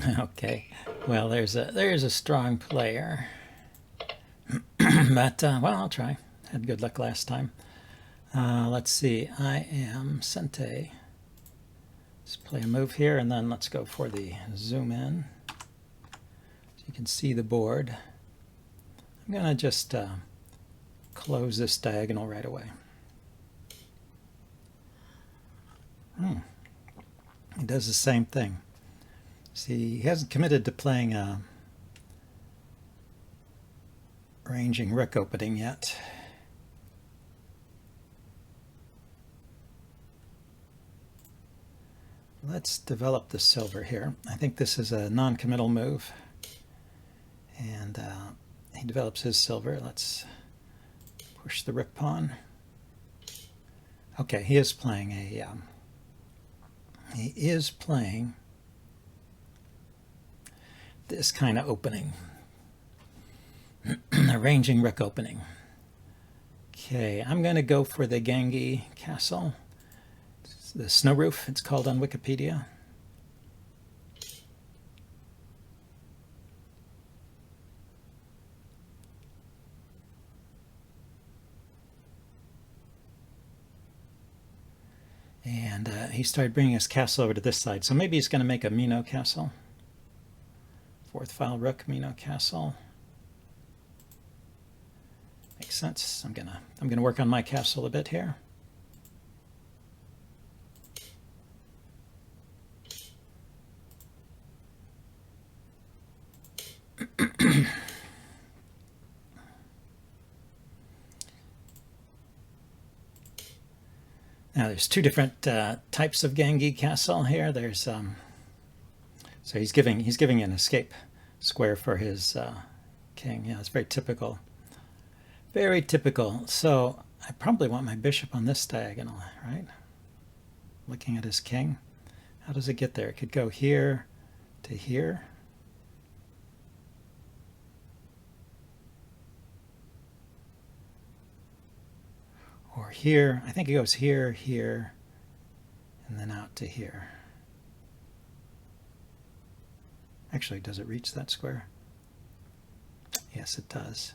Okay, well, there's a strong player, but well, I'll try. Had good luck last time. Let's see. I am Sente. Let's play a move here, and then let's go for the zoom in, so you can see the board. I'm gonna just close this diagonal right away. He does the same thing. See, he hasn't committed to playing a ranging rook opening yet. Let's develop the silver here. I think this is a non-committal move. And he develops his silver. Let's push the rook pawn. Okay, he is playing this kind of opening. A ranging rook opening. Okay, I'm going to go for the Gangi castle. It's the snow roof, it's called on Wikipedia. And he started bringing his castle over to this side. So maybe he's going to make a Mino castle. Fourth file rook, Mino castle. Makes sense. I'm gonna work on my castle a bit here. Now there's two different types of Gangi castle here. There's so he's giving an escape square for his king. Yeah, it's very typical. Very typical. So I probably want my bishop on this diagonal, right? Looking at his king. How does it get there? It could go here to here. Or here. I think it goes here, here, and then out to here. Actually, does it reach that square? Yes, it does.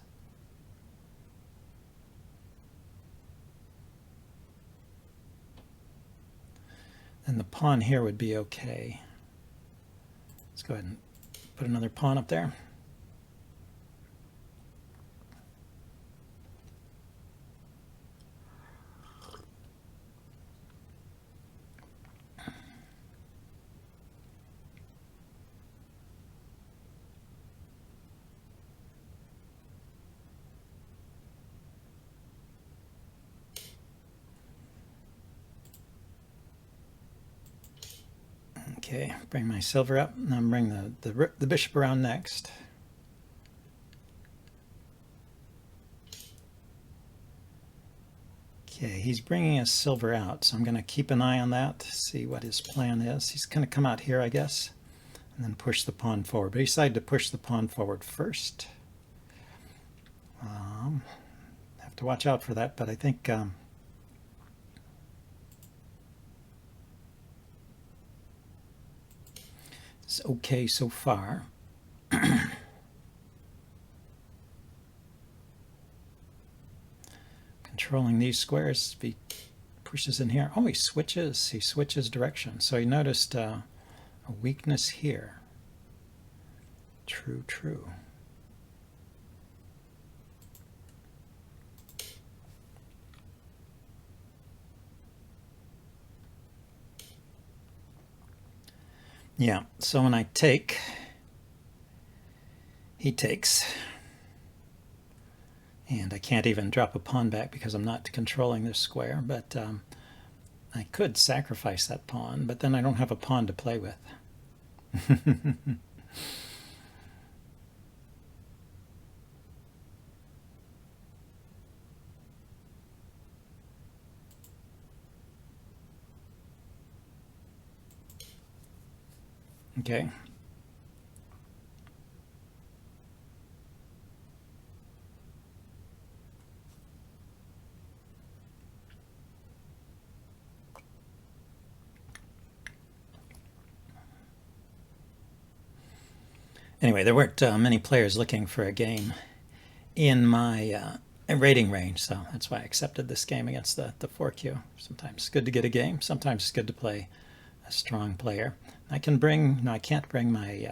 And the pawn here would be okay. Let's go ahead and put another pawn up there. Okay, bring my silver up. Now I'm bring the bishop around next. Okay, he's bringing his silver out, so I'm going to keep an eye on that, see what his plan is. He's going to come out here, I guess, and then push the pawn forward. But he decided to push the pawn forward first. Have to watch out for that, but I think it's okay so far. Controlling these squares, if he pushes in here. Oh, he switches direction. So he noticed a weakness here. True, true. Yeah, so when I take, he takes. And I can't even drop a pawn back because I'm not controlling this square, but I could sacrifice that pawn, but then I don't have a pawn to play with. Okay. Anyway, there weren't many players looking for a game in my rating range, so that's why I accepted this game against the 4Q. Sometimes it's good to get a game. Sometimes it's good to play a strong player. I can bring, no, I can't bring my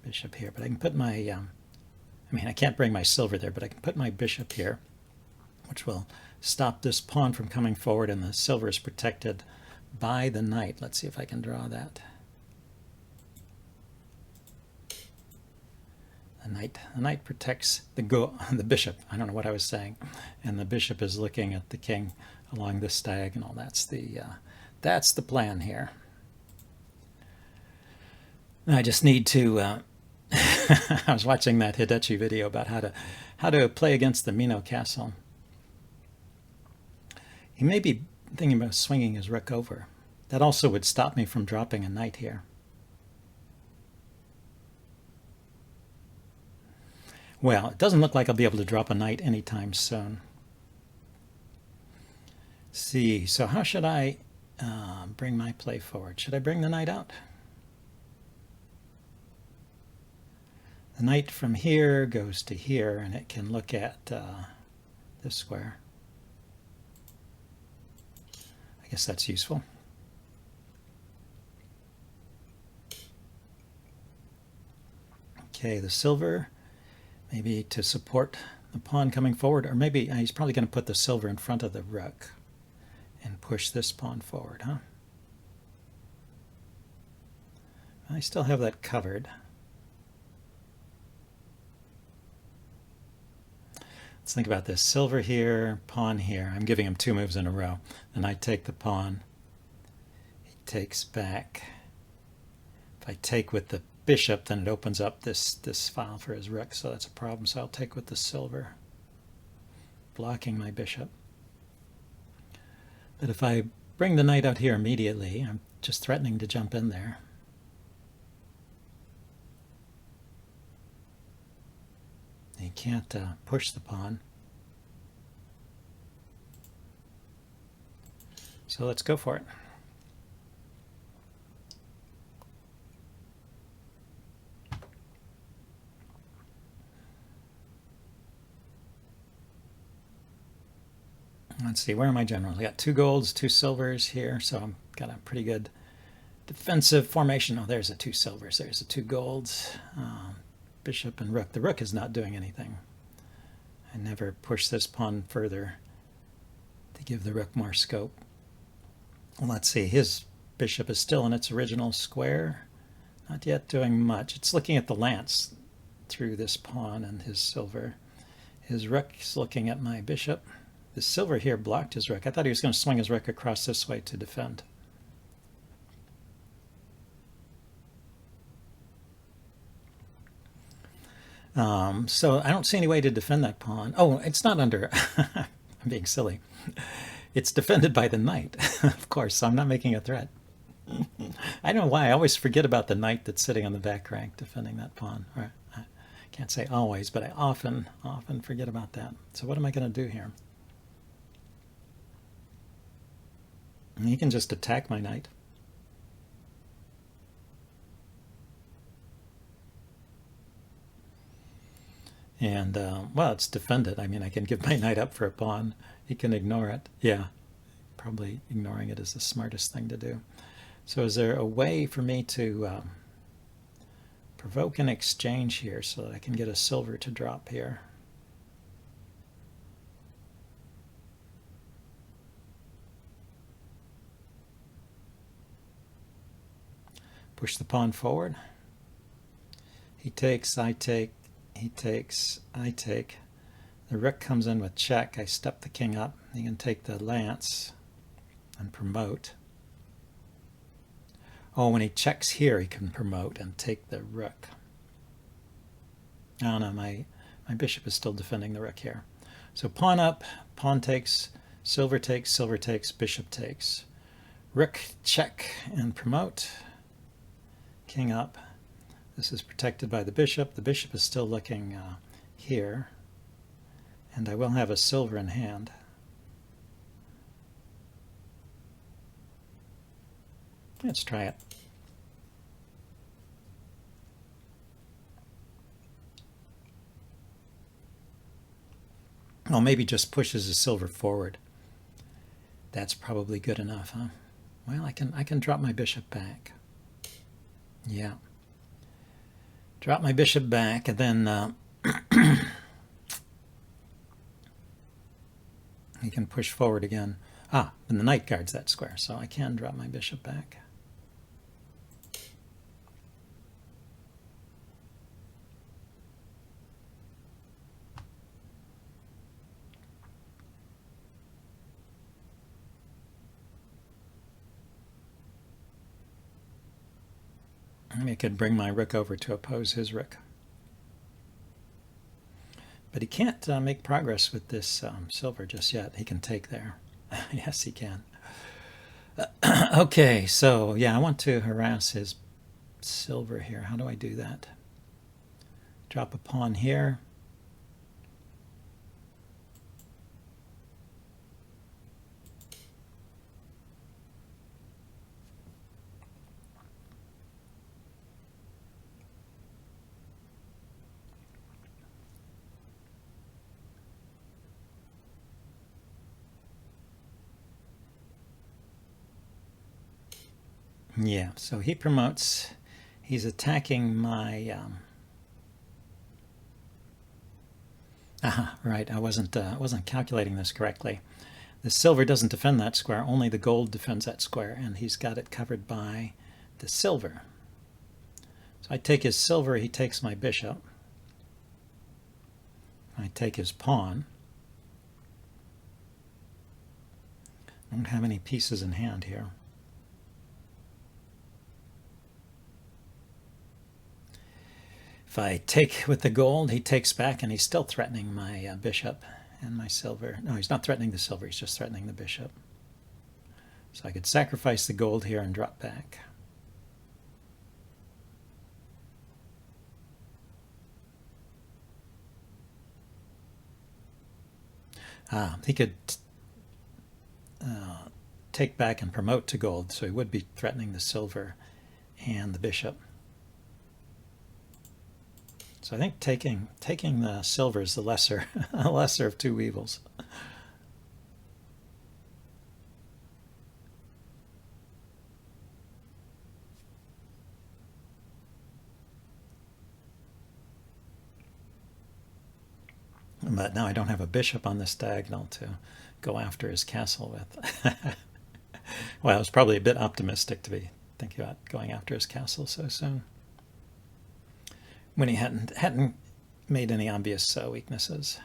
bishop here, but I can put my, I can't bring my silver there, but I can put my bishop here, which will stop this pawn from coming forward, and the silver is protected by the knight. Let's see if I can draw that. The knight protects the bishop. I don't know what I was saying, and the bishop is looking at the king along this diagonal. That's the plan here. I just need to. I was watching that Hidechi video about how to play against the Mino castle. He may be thinking about swinging his rook over. That also would stop me from dropping a knight here. Well, it doesn't look like I'll be able to drop a knight anytime soon. Let's see, so how should I bring my play forward? Should I bring the knight out? The knight from here goes to here, and it can look at this square. I guess that's useful. Okay, the silver, maybe to support the pawn coming forward, or maybe he's probably going to put the silver in front of the rook and push this pawn forward, huh? I still have that covered. Let's think about this. Silver here, pawn here. I'm giving him 2 moves in a row. Then I take the pawn. He takes back. If I take with the bishop, then it opens up this file for his rook, so that's a problem. So I'll take with the silver, blocking my bishop. But if I bring the knight out here immediately, I'm just threatening to jump in there. He can't push the pawn. So let's go for it. Let's see, where are my generals? I got 2 golds, 2 silvers here, so I've got a pretty good defensive formation. Oh, there's the 2 silvers. There's the 2 golds. Bishop and rook. The rook is not doing anything. I never push this pawn further to give the rook more scope. Well, let's see. His bishop is still in its original square. Not yet doing much. It's looking at the lance through this pawn and his silver. His rook is looking at my bishop. The silver here blocked his rook. I thought he was going to swing his rook across this way to defend. So I don't see any way to defend that pawn. Oh, it's not under. I'm being silly. It's defended by the knight, of course, so I'm not making a threat. I don't know why. I always forget about the knight that's sitting on the back rank defending that pawn. Or, I can't say always, but I often forget about that. So what am I going to do here? And he can just attack my knight. And, well, it's defended. I mean, I can give my knight up for a pawn. He can ignore it. Yeah, probably ignoring it is the smartest thing to do. So is there a way for me to provoke an exchange here so that I can get a silver to drop here? Push the pawn forward. He takes, I take, he takes, I take. The rook comes in with check. I step the king up. He can take the lance and promote. Oh, when he checks here, he can promote and take the rook. Oh no, my bishop is still defending the rook here. So pawn up, pawn takes, silver takes, bishop takes. Rook check and promote. King up. This is protected by the bishop. The bishop is still looking here. And I will have a silver in hand. Let's try it. Oh, maybe just pushes his silver forward. That's probably good enough, huh? Well, I can drop my bishop back. Yeah. Drop my bishop back, and then he can push forward again. Ah, and the knight guards that square, so I can drop my bishop back. Maybe I could bring my rook over to oppose his rook. But he can't make progress with this silver just yet. He can take there. Yes, he can. Okay, so yeah, I want to harass his silver here. How do I do that? Drop a pawn here. Yeah, so he promotes. He's attacking my... right, I wasn't calculating this correctly. The silver doesn't defend that square, only the gold defends that square, and he's got it covered by the silver. So I take his silver, he takes my bishop. I take his pawn. I don't have any pieces in hand here. If I take with the gold, he takes back, and he's still threatening my bishop and my silver. No, he's not threatening the silver, he's just threatening the bishop. So I could sacrifice the gold here and drop back. He could take back and promote to gold, so he would be threatening the silver and the bishop. So I think taking the silver is the lesser of two evils. But now I don't have a bishop on this diagonal to go after his castle with. Well, I was probably a bit optimistic to be thinking about going after his castle so soon, when he hadn't made any obvious weaknesses.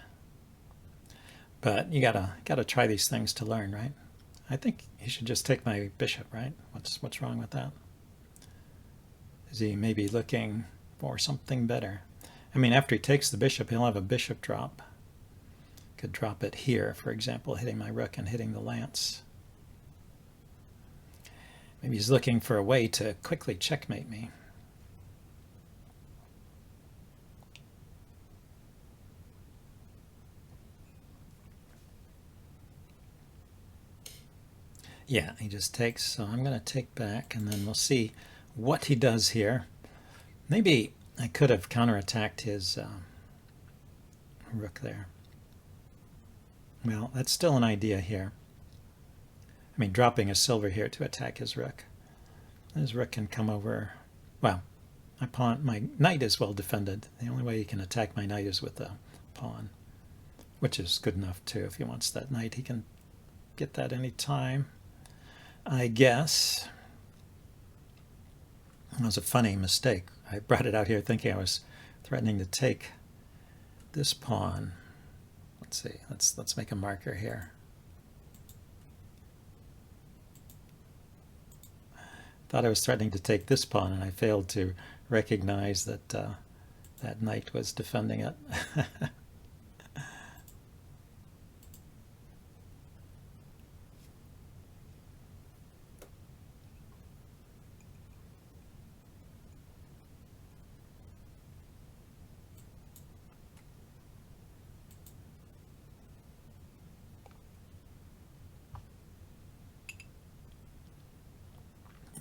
But you gotta try these things to learn, right? I think he should just take my bishop, right? What's wrong with that? Is he maybe looking for something better? I mean, after he takes the bishop, he'll have a bishop drop. Could drop it here, for example, hitting my rook and hitting the lance. Maybe he's looking for a way to quickly checkmate me. Yeah, he just takes, so I'm going to take back, and then we'll see what he does here. Maybe I could have counterattacked his rook there. Well, that's still an idea here. I mean, dropping a silver here to attack his rook. His rook can come over. Well, my knight is well defended. The only way he can attack my knight is with the pawn, which is good enough too. If he wants that knight, he can get that any time, I guess. It was a funny mistake. I brought it out here thinking I was threatening to take this pawn. Let's see. Let's make a marker here. Thought I was threatening to take this pawn, and I failed to recognize that that knight was defending it.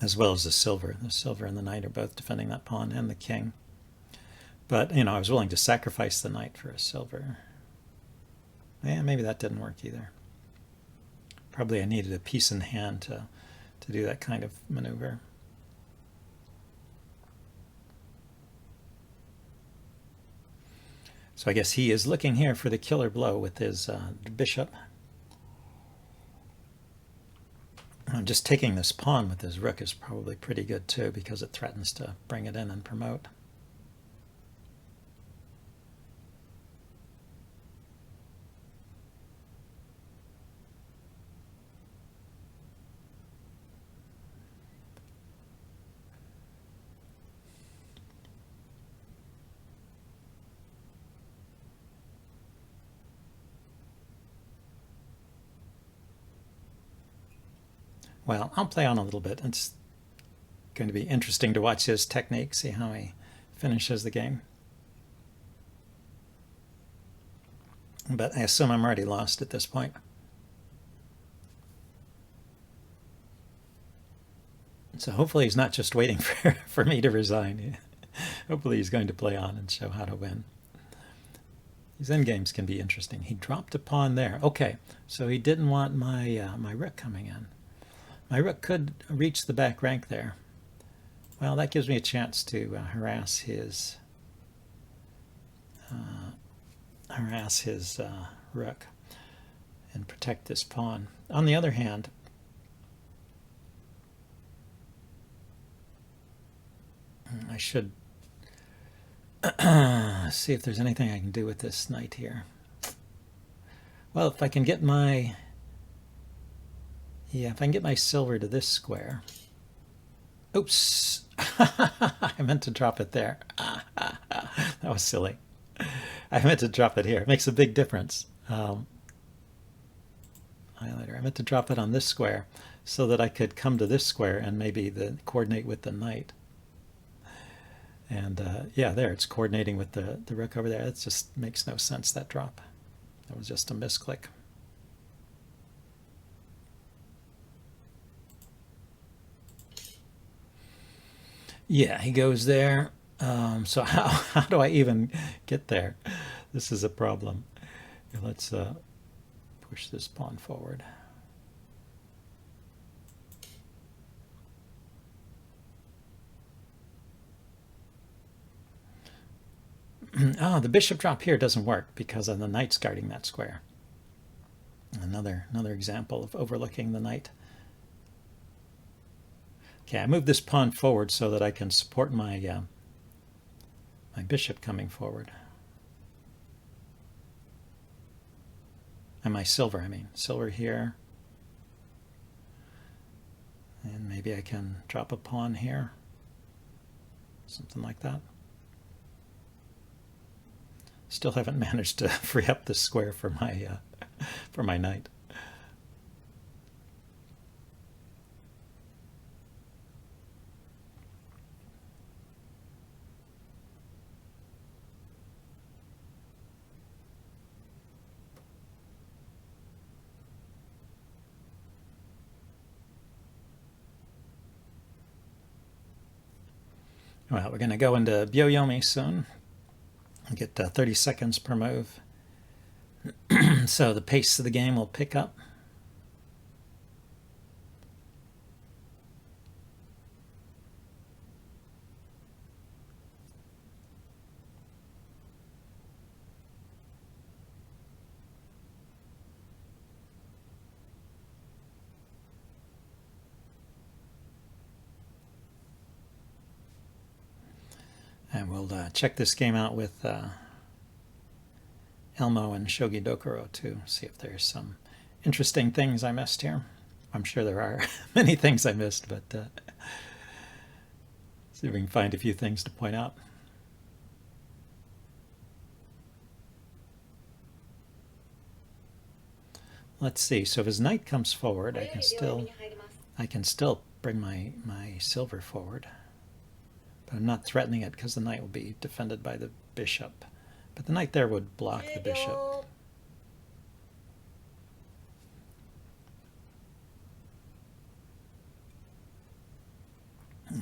As well as the silver. The silver and the knight are both defending that pawn, and the king. But, I was willing to sacrifice the knight for a silver. Yeah, maybe that didn't work either. Probably I needed a piece in hand to do that kind of maneuver. So I guess he is looking here for the killer blow with his bishop. Just taking this pawn with his rook is probably pretty good too, because it threatens to bring it in and promote. Well, I'll play on a little bit. It's going to be interesting to watch his technique, see how he finishes the game. But I assume I'm already lost at this point. So hopefully he's not just waiting for me to resign. Hopefully he's going to play on and show how to win. These endgames can be interesting. He dropped a pawn there. Okay, so he didn't want my my rook coming in. My rook could reach the back rank there. Well, that gives me a chance to harass his rook and protect this pawn. On the other hand, I should see if there's anything I can do with this knight here. Well, if I can get my silver to this square. Oops. I meant to drop it there. That was silly. I meant to drop it here. It makes a big difference. Highlighter. I meant to drop it on this square so that I could come to this square and maybe coordinate with the knight. And yeah, there, it's coordinating with the rook over there. It just makes no sense, that drop. That was just a misclick. Yeah, he goes there. So how do I even get there? This is a problem. Here, let's push this pawn forward. The bishop drop here doesn't work because of the knight's guarding that square. Another example of overlooking the knight. Okay, I move this pawn forward so that I can support my my bishop coming forward. And my silver, I mean. Silver here. And maybe I can drop a pawn here. Something like that. Still haven't managed to free up the square for my knight. Well, we're going to go into Byoyomi soon. Get 30 seconds per move. So the pace of the game will pick up. And we'll check this game out with Elmo and Shogi Dokuro to see if there's some interesting things I missed here. I'm sure there are many things I missed, but see if we can find a few things to point out. Let's see. So if his knight comes forward, I can still bring my silver forward. But I'm not threatening it because the knight will be defended by the bishop. But the knight there would block the bishop.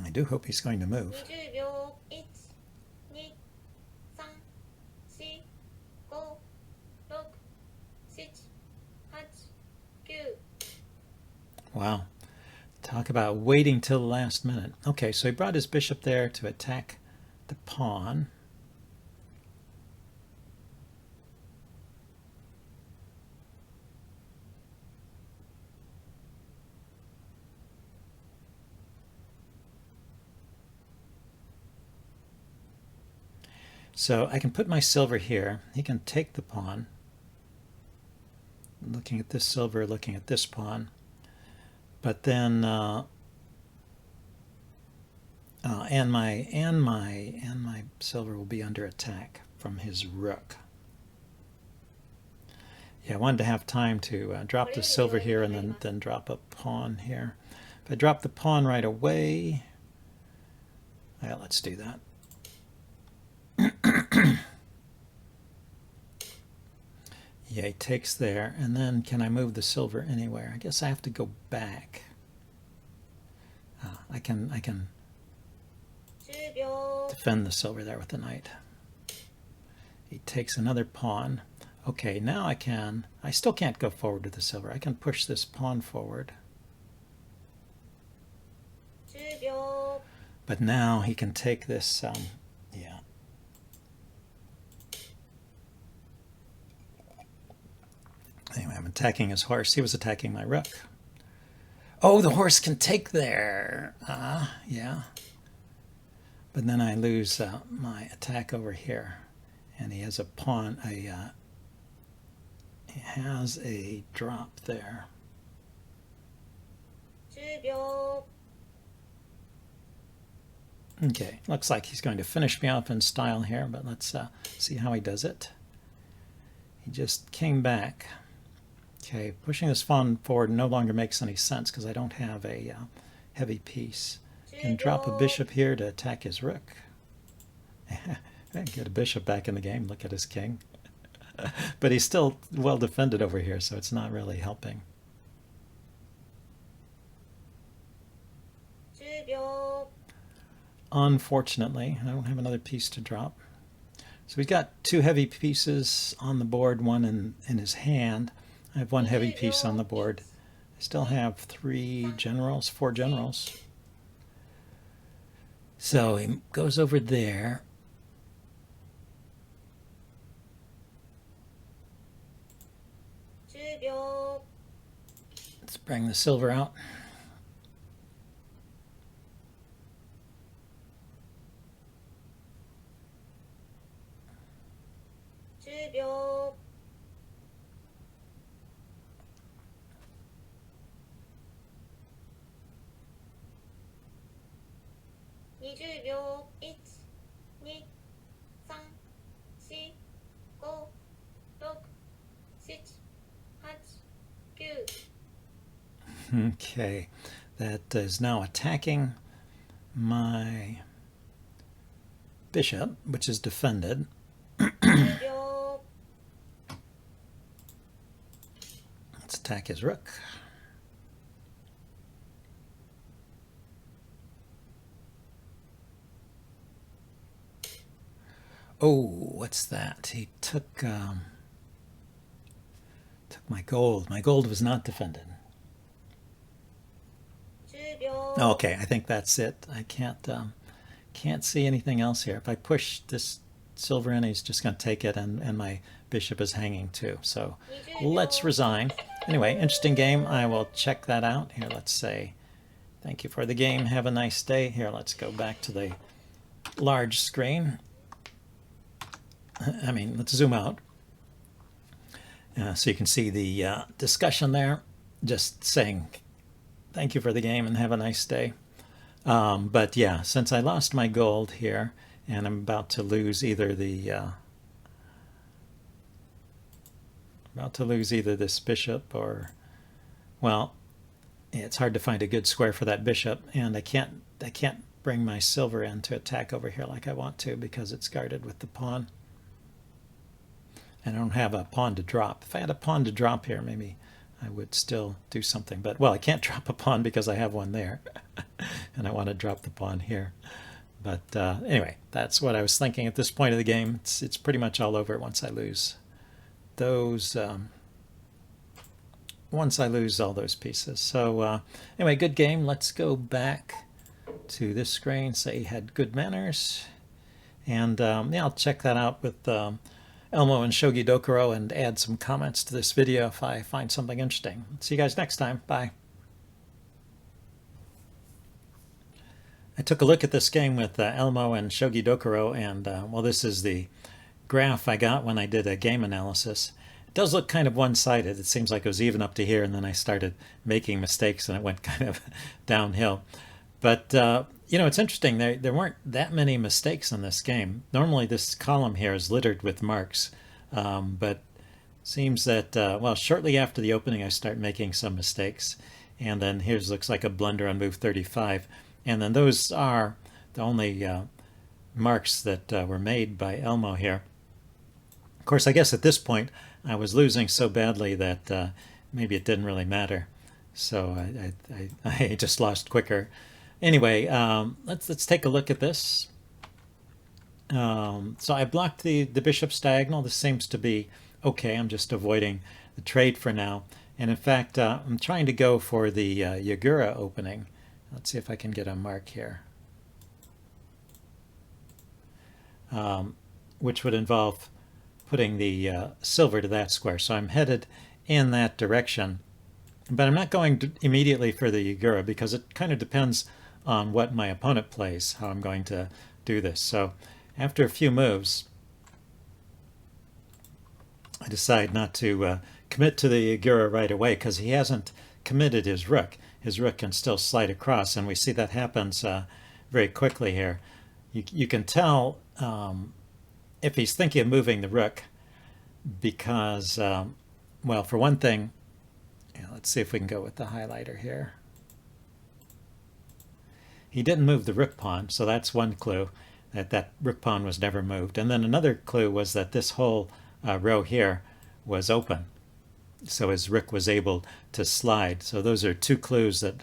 I do hope he's going to move. about waiting till the last minute. Okay, so he brought his bishop there to attack the pawn. So I can put my silver here. He can take the pawn. Looking at this silver, looking at this pawn. But then and my silver will be under attack from his rook. Yeah, I wanted to have time to drop the silver here and then drop a pawn here. If I drop the pawn right away, yeah, let's do that. Yeah, he takes there, and then can I move the silver anywhere? I guess I have to go back. I can defend the silver there with the knight. He takes another pawn. Okay, now I still can't go forward with the silver. I can push this pawn forward. But now he can take this, yeah. Anyway, I'm attacking his horse. He was attacking my rook. Oh, the horse can take there. Yeah. But then I lose my attack over here. And he has a pawn, he has a drop there. Okay, looks like he's going to finish me off in style here, but let's see how he does it. He just came back. Okay, pushing this pawn forward no longer makes any sense because I don't have a heavy piece. I can drop a bishop here to attack his rook. Get a bishop back in the game, look at his king. But he's still well defended over here, so it's not really helping. Unfortunately, I don't have another piece to drop. So he's got two heavy pieces on the board, one in his hand. I have one heavy piece on the board. I still have four generals. So he goes over there. Let's bring the silver out. Okay, that is now attacking my bishop, which is defended. Let's attack his rook. Oh, what's that? He took my gold. My gold was not defended. Okay, I think that's it. I can't see anything else here. If I push this silver in, he's just going to take it, and my bishop is hanging too. So let's resign. Anyway, interesting game. I will check that out. Here, let's say thank you for the game. Have a nice day. Here, let's go back to the large screen. I mean, let's zoom out. So you can see the discussion there, just saying thank you for the game and have a nice day. But yeah, since I lost my gold here, and I'm about to lose either this bishop or, well, it's hard to find a good square for that bishop, and I can't bring my silver in to attack over here like I want to because it's guarded with the pawn. I don't have a pawn to drop. If I had a pawn to drop here, maybe I would still do something. But, well, I can't drop a pawn because I have one there. And I want to drop the pawn here. But anyway, that's what I was thinking at this point of the game. It's pretty much all over once I lose those once I lose all those pieces. So anyway, good game. Let's go back to this screen, say had good manners. And yeah, I'll check that out with Elmo and Shogi Dokuro and add some comments to this video if I find something interesting. See you guys next time. Bye. I took a look at this game with Elmo and Shogi Dokuro, and well, this is the graph I got when I did a game analysis. It does look kind of one-sided. It seems like it was even up to here, and then I started making mistakes and it went kind of downhill. But you know, it's interesting. There weren't that many mistakes in this game. Normally this column here is littered with marks, but seems that, well, shortly after the opening I start making some mistakes. And then here's looks like a blunder on move 35. And then those are the only marks that were made by Elmo here. Of course, I guess at this point I was losing so badly that maybe it didn't really matter. So I just lost quicker. Anyway, let's take a look at this. So I blocked the bishop's diagonal. This seems to be okay. I'm just avoiding the trade for now. And in fact, I'm trying to go for the Yagura opening. Let's see if I can get a mark here. Which would involve putting the silver to that square. So I'm headed in that direction. But I'm not going immediately for the Yagura because it kind of depends on what my opponent plays, how I'm going to do this. So after a few moves, I decide not to commit to the Yagura right away because he hasn't committed his rook. His rook can still slide across, and we see that happens very quickly here. You can tell if he's thinking of moving the rook because, well, for one thing, yeah, let's see if we can go with the highlighter here. He didn't move the rook pawn, so that's one clue, that rook pawn was never moved. And then another clue was that this whole row here was open, so his rook was able to slide. So those are two clues that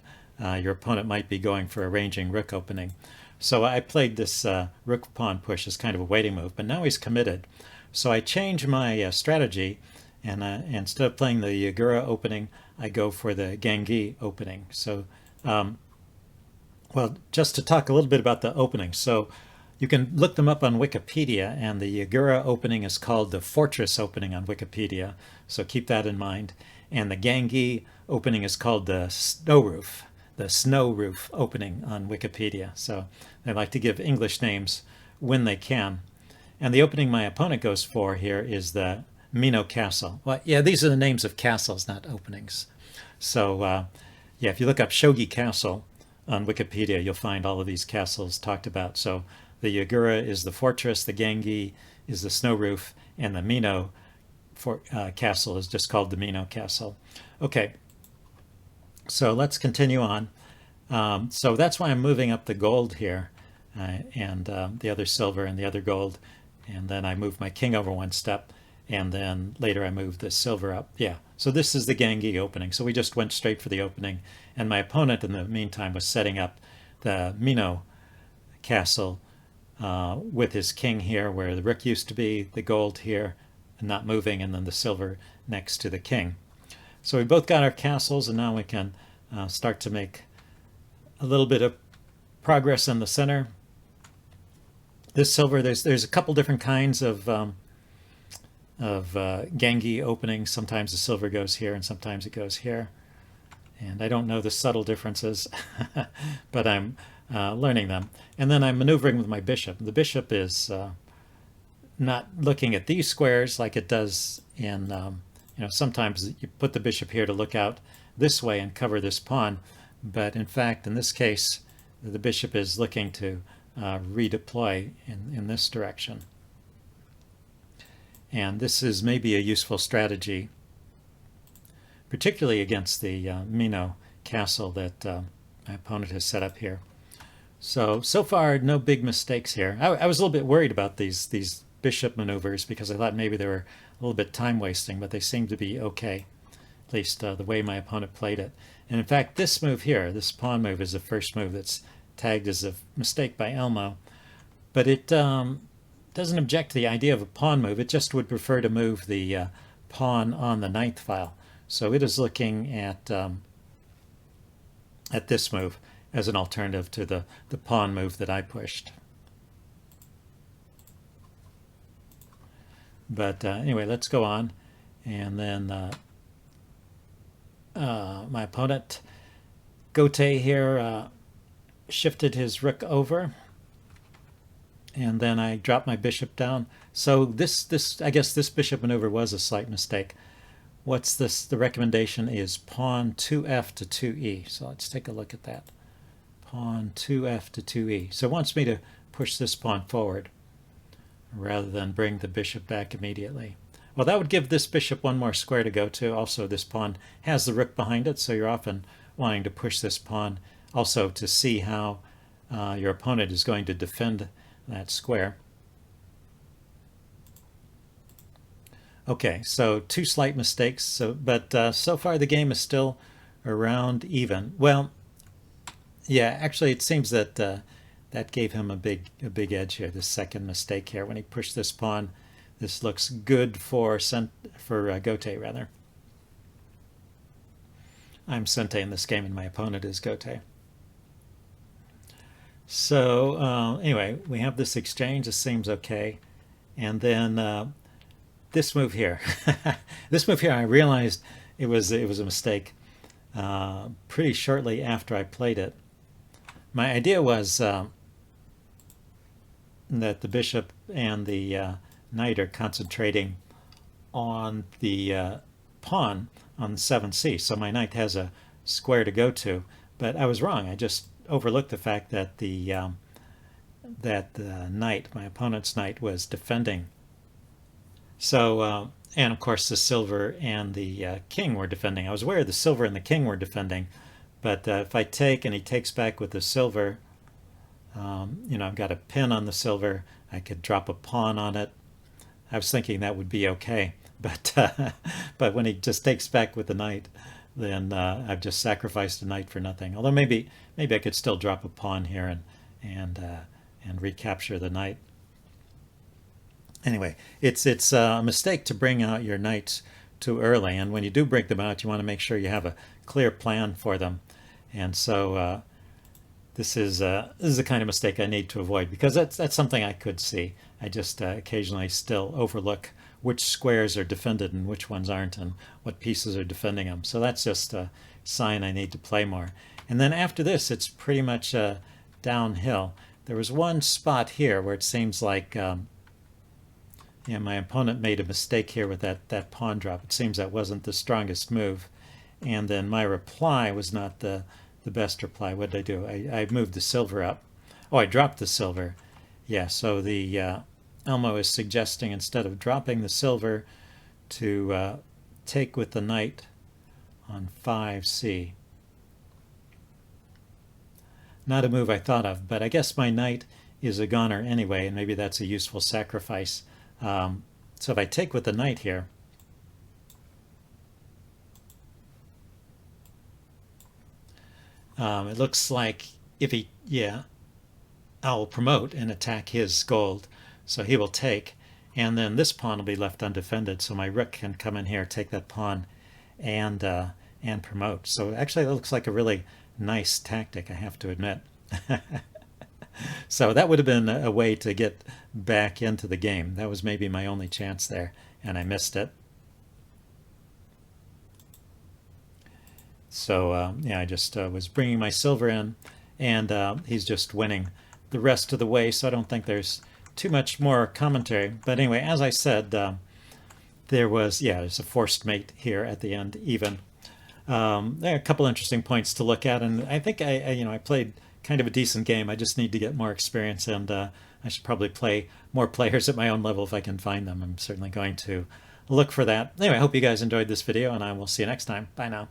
your opponent might be going for arranging rook opening. So I played this rook pawn push as kind of a waiting move, but now he's committed. So I change my strategy, and instead of playing the Yagura opening, I go for the Gengi opening. So well, just to talk a little bit about the openings. So you can look them up on Wikipedia, and the Yagura opening is called the fortress opening on Wikipedia. So keep that in mind. And the Gengi opening is called the snow roof opening on Wikipedia. So they like to give English names when they can. And the opening my opponent goes for here is the Mino Castle. Well, yeah, these are the names of castles, not openings. So yeah, if you look up Shogi Castle on Wikipedia, you'll find all of these castles talked about. So the Yagura is the fortress, the Gengi is the snow roof, and the Mino castle is just called the Mino Castle. Okay, so let's continue on. So that's why I'm moving up the gold here, and the other silver and the other gold, and then I move my king over one step, and then later I move the silver up. Yeah, so this is the Gengi opening. So we just went straight for the opening, and my opponent in the meantime was setting up the Mino castle with his king here where the rook used to be, the gold here not moving, and then the silver next to the king. So we both got our castles, and now we can start to make a little bit of progress in the center. This silver, there's a couple different kinds of Gengi openings. Sometimes the silver goes here and sometimes it goes here. And I don't know the subtle differences, but I'm learning them. And then I'm maneuvering with my bishop. The bishop is not looking at these squares like it does in, you know, sometimes you put the bishop here to look out this way and cover this pawn. But in fact, in this case, the bishop is looking to redeploy in this direction. And this is maybe a useful strategy, particularly against the Mino castle that my opponent has set up here. So far, no big mistakes here. I was a little bit worried about these bishop maneuvers because I thought maybe they were a little bit time-wasting, but they seem to be okay, at least the way my opponent played it. And in fact, this move here, this pawn move, is the first move that's tagged as a mistake by Elmo. But it doesn't object to the idea of a pawn move. It just would prefer to move the pawn on the ninth file. So it is looking at this move as an alternative to the pawn move that I pushed. But anyway, let's go on. And then my opponent, Gote here, shifted his rook over. And then I dropped my bishop down. So I guess this bishop maneuver was a slight mistake. What's this? The recommendation is pawn 2f to 2e. So let's take a look at that. Pawn 2f to 2e. So it wants me to push this pawn forward rather than bring the bishop back immediately. Well, that would give this bishop one more square to go to. Also, this pawn has the rook behind it, so you're often wanting to push this pawn also to see how your opponent is going to defend that square. Okay, so two slight mistakes, but so far the game is still around even. Well, yeah, actually it seems that that gave him a big edge here, this second mistake here. When he pushed this pawn, this looks good for Gote, rather. I'm Sente in this game and my opponent is Gote. So anyway, we have this exchange. This seems okay. And then this move here. This move here, I realized it was a mistake pretty shortly after I played it. My idea was that the bishop and the knight are concentrating on the pawn on the 7c. So my knight has a square to go to. But I was wrong. I just overlooked the fact that the knight, my opponent's knight, was defending. So, and of course the silver and the king were defending. I was aware the silver and the king were defending, but if I take and he takes back with the silver, you know, I've got a pin on the silver. I could drop a pawn on it. I was thinking that would be okay, but but when he just takes back with the knight, then I've just sacrificed a knight for nothing. Although maybe I could still drop a pawn here and recapture the knight. Anyway, it's a mistake to bring out your knights too early, and when you do bring them out, you want to make sure you have a clear plan for them. And so this is the kind of mistake I need to avoid, because that's something I could see. I just occasionally still overlook which squares are defended and which ones aren't, and what pieces are defending them. So that's just a sign I need to play more. And then after this, it's pretty much downhill. There was one spot here where it seems like yeah, my opponent made a mistake here with that pawn drop. It seems that wasn't the strongest move. And then my reply was not the best reply. What did I do? I moved the silver up. Oh, I dropped the silver. Yeah, so the Elmo is suggesting instead of dropping the silver to take with the knight on 5c. Not a move I thought of, but I guess my knight is a goner anyway, and maybe that's a useful sacrifice. So if I take with the knight here, it looks like if he, yeah, I'll promote and attack his gold. So he will take, and then this pawn will be left undefended. So my rook can come in here, take that pawn, and promote. So actually, that looks like a really nice tactic, I have to admit. So that would have been a way to get back into the game. That was maybe my only chance there, and I missed it. So yeah, I just was bringing my silver in, and he's just winning the rest of the way, so I don't think there's too much more commentary. But anyway, as I said, there's a forced mate here at the end, even. There are a couple interesting points to look at, and I think I played kind of a decent game. I just need to get more experience, and I should probably play more players at my own level if I can find them. I'm certainly going to look for that. Anyway, I hope you guys enjoyed this video, and I will see you next time. Bye now.